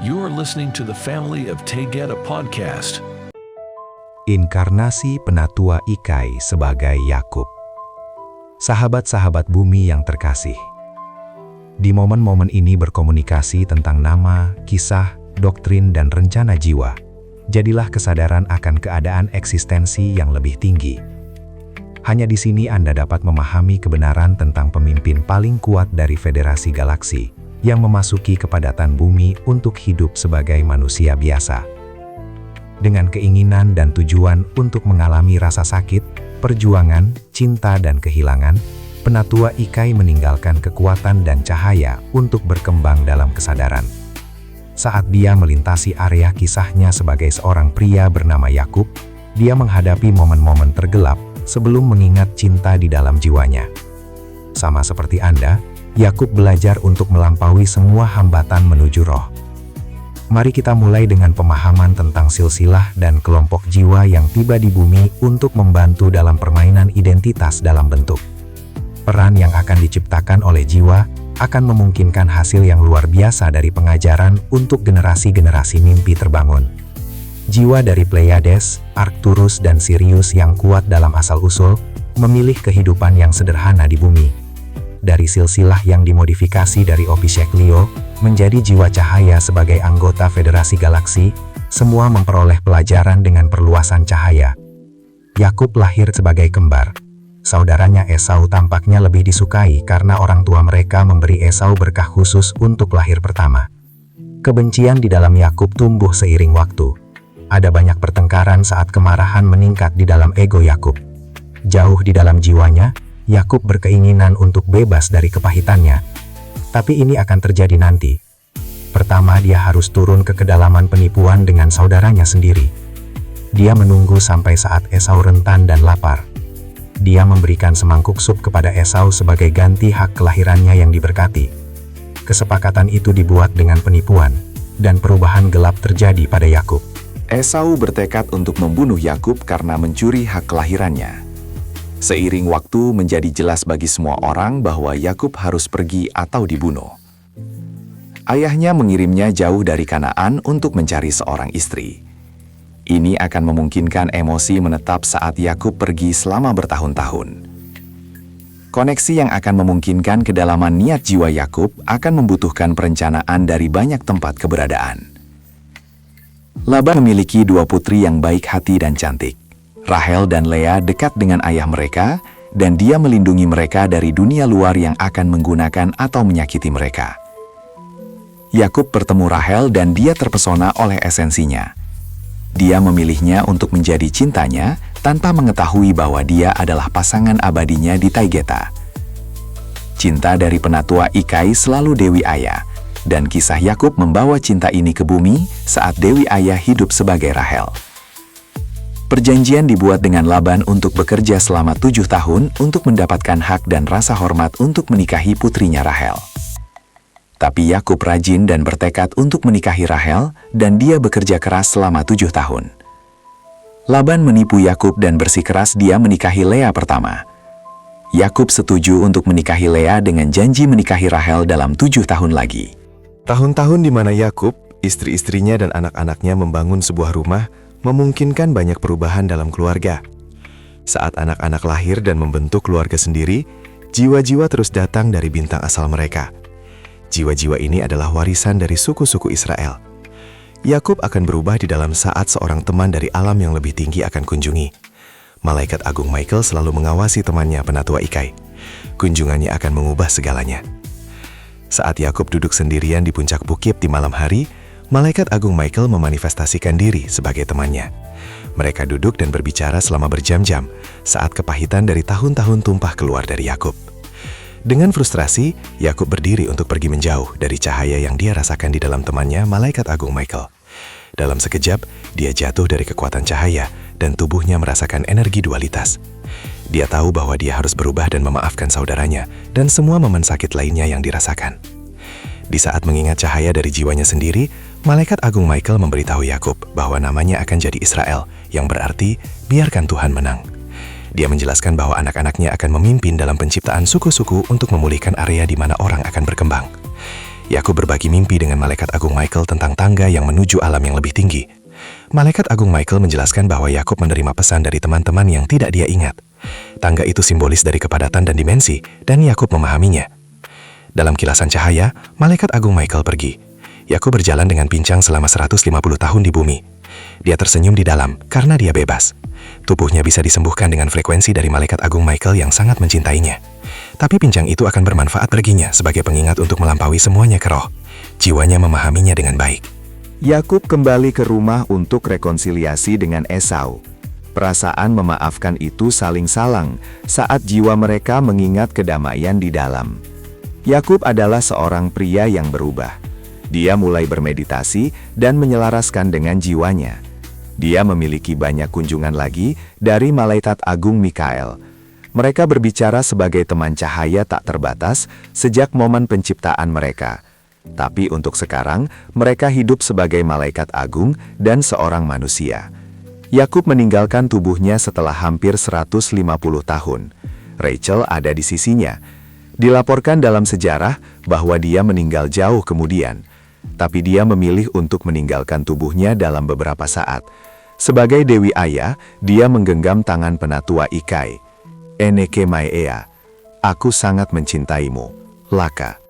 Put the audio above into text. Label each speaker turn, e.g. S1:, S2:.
S1: You are listening to the Family of Tegeta podcast.
S2: Inkarnasi Penatua Ikai sebagai Yakub. Sahabat-sahabat bumi yang terkasih. Di momen-momen ini berkomunikasi tentang nama, kisah, doktrin, dan rencana jiwa. Jadilah kesadaran akan keadaan eksistensi yang lebih tinggi. Hanya di sini Anda dapat memahami kebenaran tentang pemimpin paling kuat dari Federasi Galaksi, yang memasuki kepadatan bumi untuk hidup sebagai manusia biasa. Dengan keinginan dan tujuan untuk mengalami rasa sakit, perjuangan, cinta dan kehilangan, Penatua Ikai meninggalkan kekuatan dan cahaya untuk berkembang dalam kesadaran. Saat dia melintasi area kisahnya sebagai seorang pria bernama Yakub, dia menghadapi momen-momen tergelap sebelum mengingat cinta di dalam jiwanya. Sama seperti Anda, Yakub belajar untuk melampaui semua hambatan menuju roh. Mari kita mulai dengan pemahaman tentang silsilah dan kelompok jiwa yang tiba di bumi untuk membantu dalam permainan identitas dalam bentuk. Peran yang akan diciptakan oleh jiwa akan memungkinkan hasil yang luar biasa dari pengajaran untuk generasi-generasi mimpi terbangun. Jiwa dari Pleiades, Arcturus dan Sirius yang kuat dalam asal-usul, memilih kehidupan yang sederhana di bumi. Dari silsilah yang dimodifikasi dari Ophiuchus Leo menjadi jiwa cahaya sebagai anggota Federasi Galaksi, semua memperoleh pelajaran dengan perluasan cahaya. Yakub lahir sebagai kembar. Saudaranya Esau tampaknya lebih disukai karena orang tua mereka memberi Esau berkah khusus untuk lahir pertama. Kebencian di dalam Yakub tumbuh seiring waktu. Ada banyak pertengkaran saat kemarahan meningkat di dalam ego Yakub. Jauh di dalam jiwanya, Yakub berkeinginan untuk bebas dari kepahitannya. Tapi ini akan terjadi nanti. Pertama, dia harus turun ke kedalaman penipuan dengan saudaranya sendiri. Dia menunggu sampai saat Esau rentan dan lapar. Dia memberikan semangkuk sup kepada Esau sebagai ganti hak kelahirannya yang diberkati. Kesepakatan itu dibuat dengan penipuan, dan perubahan gelap terjadi pada Yakub.
S3: Esau bertekad untuk membunuh Yakub karena mencuri hak kelahirannya. Seiring waktu menjadi jelas bagi semua orang bahwa Yakub harus pergi atau dibunuh. Ayahnya mengirimnya jauh dari Kanaan untuk mencari seorang istri. Ini akan memungkinkan emosi menetap saat Yakub pergi selama bertahun-tahun. Koneksi yang akan memungkinkan kedalaman niat jiwa Yakub akan membutuhkan perencanaan dari banyak tempat keberadaan. Laban memiliki dua putri yang baik hati dan cantik. Rahel dan Lea dekat dengan ayah mereka, dan dia melindungi mereka dari dunia luar yang akan menggunakan atau menyakiti mereka. Yakub bertemu Rahel dan dia terpesona oleh esensinya. Dia memilihnya untuk menjadi cintanya tanpa mengetahui bahwa dia adalah pasangan abadinya di Tegeta. Cinta dari Penatua Ikai selalu Dewi Aya, dan kisah Yakub membawa cinta ini ke bumi saat Dewi Aya hidup sebagai Rahel. Perjanjian dibuat dengan Laban untuk bekerja selama 7 tahun untuk mendapatkan hak dan rasa hormat untuk menikahi putrinya Rahel. Tapi Yakub rajin dan bertekad untuk menikahi Rahel, dan dia bekerja keras selama 7 tahun. Laban menipu Yakub dan bersikeras dia menikahi Lea pertama. Yakub setuju untuk menikahi Lea dengan janji menikahi Rahel dalam 7 tahun lagi.
S4: Tahun-tahun di mana Yakub, istri-istrinya dan anak-anaknya membangun sebuah rumah, memungkinkan banyak perubahan dalam keluarga. Saat anak-anak lahir dan membentuk keluarga sendiri, jiwa-jiwa terus datang dari bintang asal mereka. Jiwa-jiwa ini adalah warisan dari suku-suku Israel. Yakub akan berubah di dalam saat seorang teman dari alam yang lebih tinggi akan kunjungi. Malaikat Agung Michael selalu mengawasi temannya Penatua Ikai. Kunjungannya akan mengubah segalanya. Saat Yakub duduk sendirian di puncak bukit di malam hari, Malaikat Agung Michael memanifestasikan diri sebagai temannya. Mereka duduk dan berbicara selama berjam-jam saat kepahitan dari tahun-tahun tumpah keluar dari Yakub. Dengan frustrasi, Yakub berdiri untuk pergi menjauh dari cahaya yang dia rasakan di dalam temannya, Malaikat Agung Michael. Dalam sekejap, dia jatuh dari kekuatan cahaya dan tubuhnya merasakan energi dualitas. Dia tahu bahwa dia harus berubah dan memaafkan saudaranya dan semua momen sakit lainnya yang dirasakan. Di saat mengingat cahaya dari jiwanya sendiri, Malaikat Agung Michael memberitahu Yakub bahwa namanya akan jadi Israel, yang berarti biarkan Tuhan menang. Dia menjelaskan bahwa anak-anaknya akan memimpin dalam penciptaan suku-suku untuk memulihkan area di mana orang akan berkembang. Yakub berbagi mimpi dengan Malaikat Agung Michael tentang tangga yang menuju alam yang lebih tinggi. Malaikat Agung Michael menjelaskan bahwa Yakub menerima pesan dari teman-teman yang tidak dia ingat. Tangga itu simbolis dari kepadatan dan dimensi, dan Yakub memahaminya. Dalam kilasan cahaya, Malaikat Agung Michael pergi. Yakub berjalan dengan pincang selama 150 tahun di bumi. Dia tersenyum di dalam karena dia bebas. Tubuhnya bisa disembuhkan dengan frekuensi dari Malaikat Agung Michael yang sangat mencintainya. Tapi pincang itu akan bermanfaat baginya sebagai pengingat untuk melampaui semuanya ke roh. Jiwanya memahaminya dengan baik.
S3: Yakub kembali ke rumah untuk rekonsiliasi dengan Esau. Perasaan memaafkan itu saling salang saat jiwa mereka mengingat kedamaian di dalam. Yakub adalah seorang pria yang berubah. Dia mulai bermeditasi dan menyelaraskan dengan jiwanya. Dia memiliki banyak kunjungan lagi dari Malaikat Agung Mikael. Mereka berbicara sebagai teman cahaya tak terbatas sejak momen penciptaan mereka. Tapi untuk sekarang, mereka hidup sebagai malaikat agung dan seorang manusia. Yakub meninggalkan tubuhnya setelah hampir 150 tahun. Rachel ada di sisinya. Dilaporkan dalam sejarah bahwa dia meninggal jauh kemudian. Tapi dia memilih untuk meninggalkan tubuhnya dalam beberapa saat. Sebagai Dewi Ayah, dia menggenggam tangan penatua Ikai. Eneke Maea, aku sangat mencintaimu, Laka.